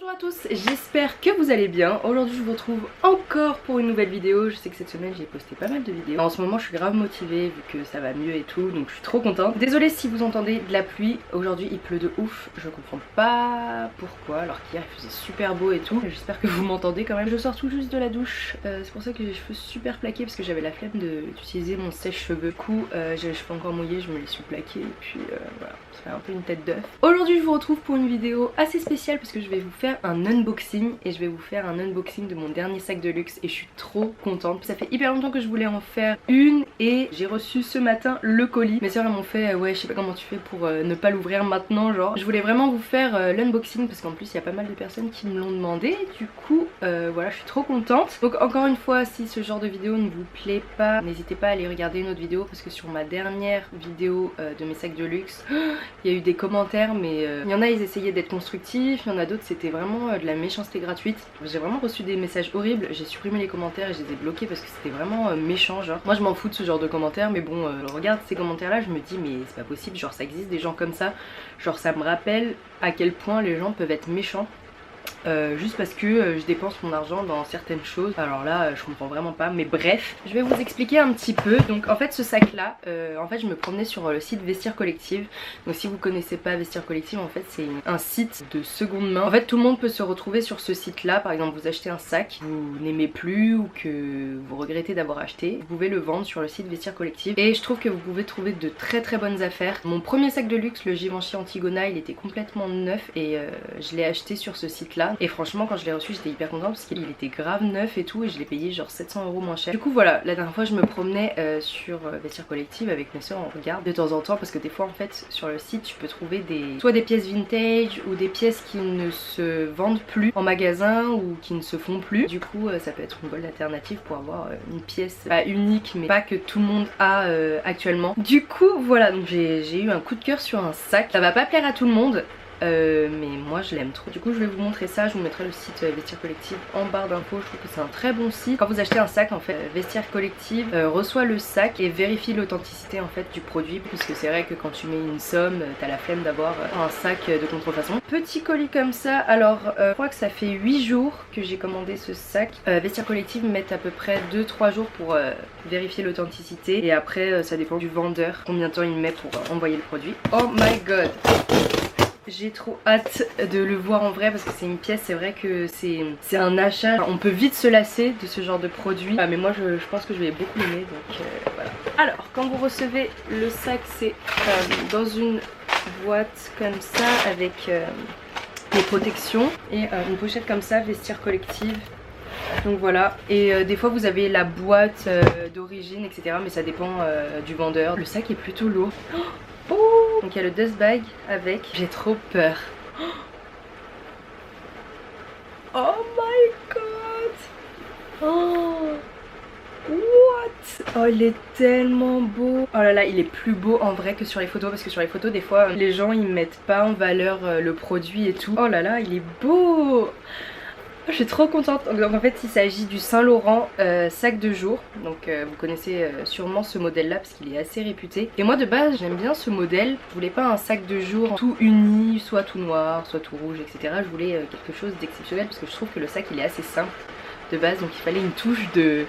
Bonjour à tous, j'espère que vous allez bien. Aujourd'hui je vous retrouve encore pour une nouvelle vidéo. Je sais que cette semaine j'ai posté pas mal de vidéos. En ce moment je suis grave motivée vu que ça va mieux et tout, donc je suis trop contente. Désolée si vous entendez de la pluie, aujourd'hui il pleut de ouf. Je comprends pas pourquoi alors qu'hier il faisait super beau et tout. J'espère que vous m'entendez quand même. Je sors tout juste de la douche, c'est pour ça que j'ai les cheveux super plaqués parce que j'avais la flemme d'utiliser mon sèche-cheveux. Du coup j'ai les cheveux encore mouillés, je me les suis plaqués et puis voilà, ça fait un peu une tête d'œuf. Aujourd'hui je vous retrouve pour une vidéo assez spéciale parce que je vais vous faire un unboxing et je vais vous faire un unboxing de mon dernier sac de luxe et je suis trop contente. Ça fait hyper longtemps que je voulais en faire une et j'ai reçu ce matin le colis. Mes soeurs elles m'ont fait ouais je sais pas comment tu fais pour ne pas l'ouvrir maintenant genre. Je voulais vraiment vous faire l'unboxing parce qu'en plus il y a pas mal de personnes qui me l'ont demandé. Du coup voilà je suis trop contente. Donc encore une fois si ce genre de vidéo ne vous plaît pas, n'hésitez pas à aller regarder une autre vidéo parce que sur ma dernière vidéo de mes sacs de luxe il y a eu des commentaires mais il y en a ils essayaient d'être constructifs, il y en a d'autres c'était vraiment de la méchanceté gratuite. J'ai vraiment reçu des messages horribles, j'ai supprimé les commentaires et je les ai bloqués parce que c'était vraiment méchant genre. Moi je m'en fous de ce genre de commentaires mais bon je regarde ces commentaires là je me dis mais c'est pas possible, genre ça existe des gens comme ça. Genre ça me rappelle à quel point les gens peuvent être méchants. Juste parce que je dépense mon argent dans certaines choses. Alors là je comprends vraiment pas mais bref je vais vous expliquer un petit peu. Donc en fait ce sac là en fait je me promenais sur le site Vestiaire Collective. Donc si vous connaissez pas Vestiaire Collective en fait c'est un site de seconde main. En fait tout le monde peut se retrouver sur ce site là. Par exemple vous achetez un sac, vous n'aimez plus ou que vous regrettez d'avoir acheté, vous pouvez le vendre sur le site Vestiaire Collective et je trouve que vous pouvez trouver de très bonnes affaires. Mon premier sac de luxe, le Givenchy Antigona, il était complètement neuf et je l'ai acheté sur ce site là. Et franchement quand je l'ai reçu j'étais hyper contente parce qu'il était grave neuf et tout et je l'ai payé genre 700 € moins cher. Du coup voilà, la dernière fois je me promenais sur Vestiaire Collective avec mes soeurs, on regarde de temps en temps parce que des fois en fait sur le site tu peux trouver soit des pièces vintage ou des pièces qui ne se vendent plus en magasin ou qui ne se font plus. Du coup ça peut être une bonne alternative pour avoir une pièce pas unique mais pas que tout le monde a actuellement. Du coup voilà, donc j'ai eu un coup de cœur sur un sac. Ça va pas plaire à tout le monde. Mais moi je l'aime trop. Du coup je vais vous montrer ça, je vous mettrai le site Vestiaire Collective en barre d'infos. Je trouve que c'est un très bon site. Quand vous achetez un sac en fait, Vestiaire Collective reçoit le sac et vérifie l'authenticité en fait du produit. Parce que c'est vrai que quand tu mets une somme, t'as la flemme d'avoir un sac de contrefaçon. Petit colis comme ça, alors je crois que ça fait 8 jours que j'ai commandé ce sac. Vestiaire Collective met à peu près 2-3 jours pour vérifier l'authenticité. Et après ça dépend du vendeur, combien de temps il met pour envoyer le produit. Oh my god! J'ai trop hâte de le voir en vrai parce que c'est une pièce, c'est vrai que c'est un achat. On peut vite se lasser de ce genre de produit. Mais moi je pense que je vais beaucoup l'aimer donc voilà. Alors quand vous recevez le sac c'est dans une boîte comme ça avec des protections et une pochette comme ça, Vestiaire Collective. Donc voilà, et des fois vous avez la boîte d'origine etc mais ça dépend du vendeur. Le sac est plutôt lourd. Oh, donc il y a le dust bag avec. J'ai trop peur. Oh my god. Oh what. Oh il est tellement beau. Oh là là il est plus beau en vrai que sur les photos parce que sur les photos des fois les gens ils mettent pas en valeur le produit et tout. Oh là là il est beau. Je suis trop contente. Donc en fait il s'agit du Saint Laurent sac de jour. Donc vous connaissez sûrement ce modèle là parce qu'il est assez réputé. Et moi de base j'aime bien ce modèle. Je voulais pas un sac de jour tout uni, soit tout noir, soit tout rouge etc. Je voulais quelque chose d'exceptionnel parce que je trouve que le sac il est assez simple de base. Donc il fallait une touche de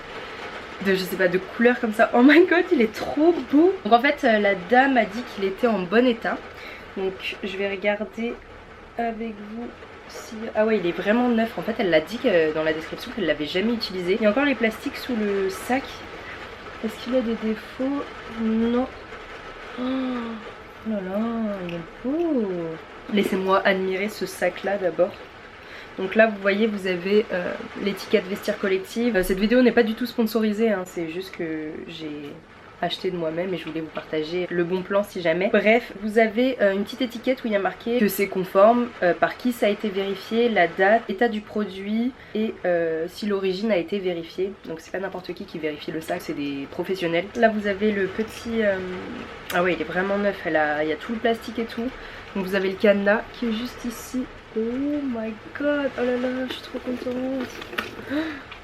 je sais pas de couleur comme ça. Oh my god il est trop beau. Donc en fait la dame a dit qu'il était en bon état. Donc je vais regarder avec vous. Ah ouais il est vraiment neuf. En fait elle l'a dit dans la description qu'elle l'avait jamais utilisé. Il y a encore les plastiques sous le sac. Est-ce qu'il a des défauts? Non. Oh là là il est beau. Laissez-moi admirer ce sac là d'abord. Donc là vous voyez vous avez l'étiquette Vestiaire Collective. Cette vidéo n'est pas du tout sponsorisée hein. C'est juste que j'ai acheté de moi-même et je voulais vous partager le bon plan si jamais. Bref, vous avez une petite étiquette où il y a marqué que c'est conforme, par qui ça a été vérifié, la date, l'état du produit et si l'origine a été vérifiée. Donc c'est pas n'importe qui vérifie le sac, c'est des professionnels. Là vous avez le petit... Ah ouais il est vraiment neuf, il y a tout le plastique et tout. Donc vous avez le cadenas qui est juste ici. Oh my god, oh là là, je suis trop contente.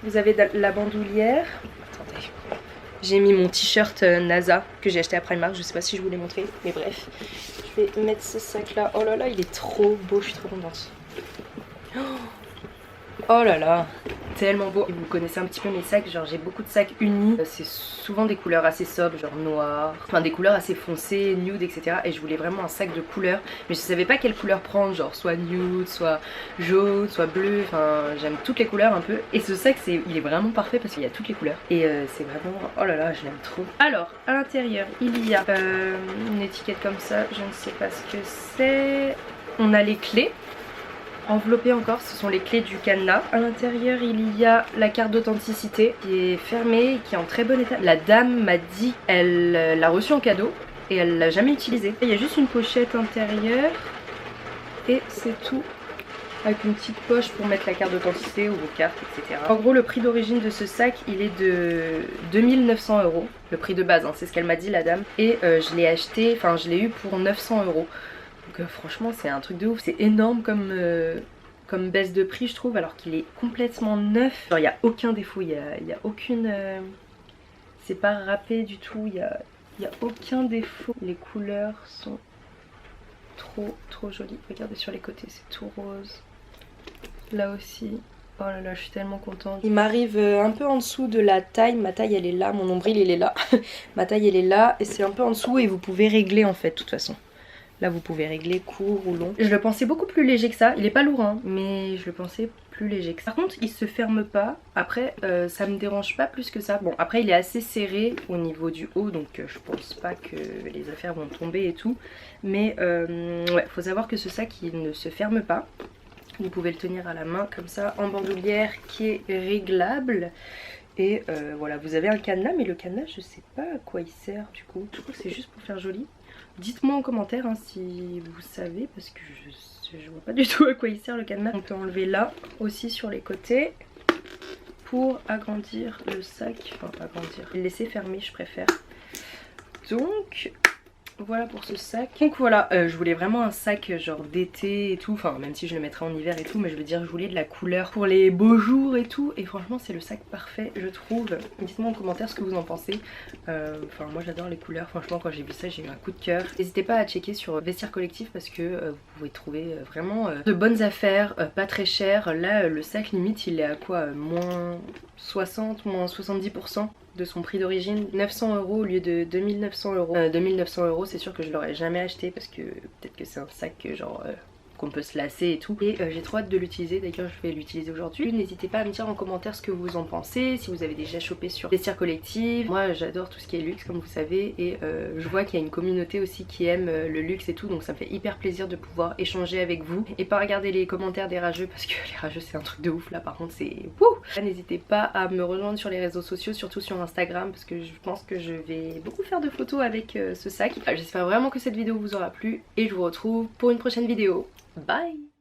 Vous avez la bandoulière. Attendez. J'ai mis mon t-shirt NASA que j'ai acheté à Primark, je sais pas si je vous l'ai montré, mais bref. Je vais mettre ce sac là, oh là là il est trop beau, je suis trop contente. Oh là là, tellement beau. Et vous connaissez un petit peu mes sacs, genre j'ai beaucoup de sacs unis. C'est souvent des couleurs assez sobres, genre noir, enfin des couleurs assez foncées, nude, etc. Et je voulais vraiment un sac de couleurs, mais je savais pas quelle couleur prendre, genre soit nude, soit jaune, soit bleu. Enfin j'aime toutes les couleurs un peu. Et ce sac il est vraiment parfait parce qu'il y a toutes les couleurs. Et c'est vraiment, oh là là, je l'aime trop. Alors à l'intérieur il y a une étiquette comme ça, je ne sais pas ce que c'est. On a les clés. Enveloppées encore, ce sont les clés du cadenas. À l'intérieur il y a la carte d'authenticité qui est fermée et qui est en très bon état. La dame m'a dit qu'elle l'a reçue en cadeau et elle l'a jamais utilisée. Il y a juste une pochette intérieure et c'est tout, avec une petite poche pour mettre la carte d'authenticité ou vos cartes, etc. En gros le prix d'origine de ce sac il est de 2900 €. Le prix de base, hein, c'est ce qu'elle m'a dit la dame. Et je l'ai acheté, enfin je l'ai eu pour 900 €. Donc franchement c'est un truc de ouf, c'est énorme comme baisse de prix je trouve, alors qu'il est complètement neuf. Genre il n'y a aucun défaut, il y a aucune... c'est pas râpé du tout, il y a aucun défaut. Les couleurs sont trop jolies. Regardez sur les côtés, c'est tout rose. Là aussi, oh là là, je suis tellement contente. Il m'arrive un peu en dessous de la taille, ma taille elle est là, mon nombril il est là. Ma taille elle est là et c'est un peu en dessous et vous pouvez régler en fait de toute façon. Là vous pouvez régler court ou long. Je le pensais beaucoup plus léger que ça. Il est pas lourd hein, mais je le pensais plus léger que ça. Par contre il se ferme pas. Après ça me dérange pas plus que ça. Bon après il est assez serré au niveau du haut. Donc je pense pas que les affaires vont tomber et tout. Mais ouais, faut savoir que ce sac il ne se ferme pas. Vous pouvez le tenir à la main comme ça en bandoulière qui est réglable. Et voilà, vous avez un cadenas, mais le cadenas je sais pas à quoi il sert du coup. Je trouve que c'est juste pour faire joli. Dites-moi en commentaire hein, si vous savez, parce que je vois pas du tout à quoi il sert le cadenas. On peut enlever là aussi sur les côtés pour agrandir le sac. Enfin agrandir, le laisser fermer je préfère. Donc voilà pour ce sac. Donc voilà, je voulais vraiment un sac genre d'été et tout. Enfin même si je le mettrais en hiver et tout, mais je veux dire je voulais de la couleur pour les beaux jours et tout. Et franchement c'est le sac parfait je trouve. Dites-moi en commentaire ce que vous en pensez. Enfin moi j'adore les couleurs. Franchement quand j'ai vu ça j'ai eu un coup de cœur. N'hésitez pas à checker sur Vestiaire Collectif parce que vous pouvez trouver vraiment de bonnes affaires, pas très chères. Là le sac limite il est à quoi, moins 60, moins 70% de son prix d'origine. 900 € au lieu de 2900 €. 2900 € c'est sûr que je l'aurais jamais acheté parce que peut-être que c'est un sac genre qu'on peut se lasser et tout. Et j'ai trop hâte de l'utiliser, d'ailleurs je vais l'utiliser aujourd'hui. N'hésitez pas à me dire en commentaire ce que vous en pensez, si vous avez déjà chopé sur Vestiaire Collectif. Moi j'adore tout ce qui est luxe comme vous savez et je vois qu'il y a une communauté aussi qui aime le luxe et tout, donc ça me fait hyper plaisir de pouvoir échanger avec vous et pas regarder les commentaires des rageux parce que les rageux c'est un truc de ouf là par contre c'est wouh. N'hésitez pas à me rejoindre sur les réseaux sociaux, surtout sur Instagram parce que je pense que je vais beaucoup faire de photos avec ce sac. J'espère vraiment que cette vidéo vous aura plu et je vous retrouve pour une prochaine vidéo. Bye!